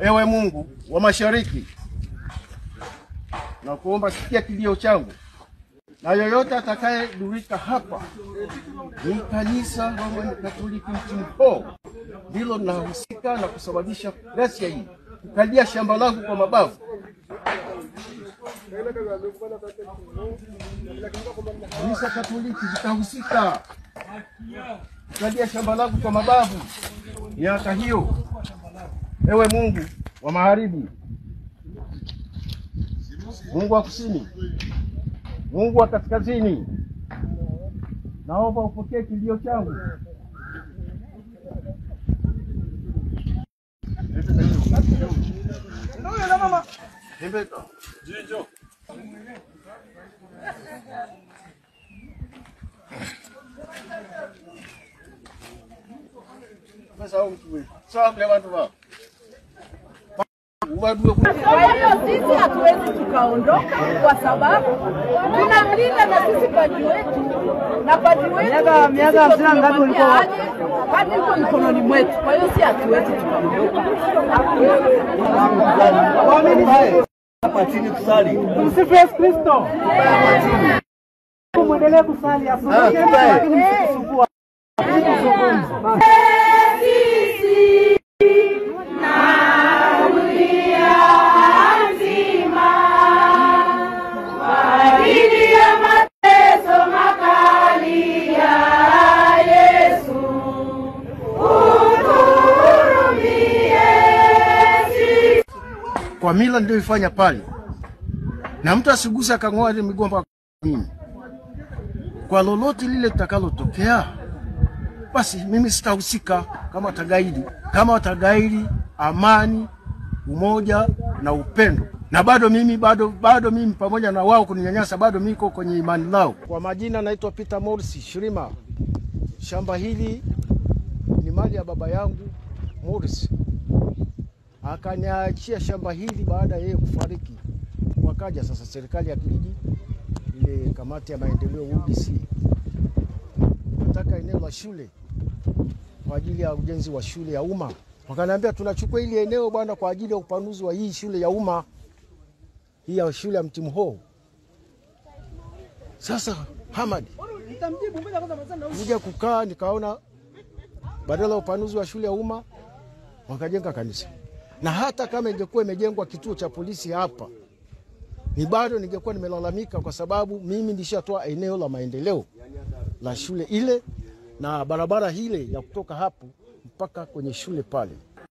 Ewe Mungu wa mashariki, na kuomba sikia kilio changu, na yoyote atakayedurika hapa ni kanisa Roman Katoliki Mtimho ndilo linahusika na kusababisha ghasia hii, kukalia shamba langu kwa mabavu. Kanisa Katoliki litahusika kukalia shamba langu kwa mabavu miaka hiyo. Ewe Mungu wa magharibi, Mungu wa kusini, Mungu wa kaskazini, naomba upokee kilio changu. Ndio na mama. Nimbeka. Jinjo. Sawa mtu. Sawa kwa watu wao. Kwa hiyo sisi hatuwezi tukaondoka kwa sababu tunamlinda na sisi padri wetu, na padri wetu miaka 50 ngapi ulikuwa hadi uko mikononi mwetu. Kwa hiyo sisi hatuwezi tukaondoka. Hapa chini kusali. Msifu Yesu Kristo. Muendelee kusali asubuhi lakini msisumbue. kwa mila ndio ifanya pale, na mtu asigusa kang'oa ile migomba nini. Kwa lolote lile litakalotokea, basi mimi sitahusika kama tagaidi. Kama watagaidi amani, umoja na upendo, na bado mimi pamoja na wao kuninyanyasa, bado miko kwenye imani lao. Kwa majina naitwa Peter Morsi Shirima. Shamba hili ni mali ya baba yangu Morsi. Akaniachia shamba hili baada ya yeye kufariki. Wakaja sasa serikali ya kijiji, ile kamati ya maendeleo UDC, nataka eneo la shule kwa ajili ya ujenzi wa shule ya umma. Wakaniambia tunachukua ile eneo bwana kwa ajili ya upanuzi wa hii shule ya umma, hii ya shule ya Mtimho. Sasa Hamad nija kukaa nikaona badala ya upanuzi wa shule ya umma wakajenga kanisa. Na hata kama ingekuwa imejengwa kituo cha polisi hapa, ni bado ningekuwa nimelalamika, kwa sababu mimi nilishatoa eneo la maendeleo la shule ile na barabara ile ya kutoka hapo mpaka kwenye shule pale.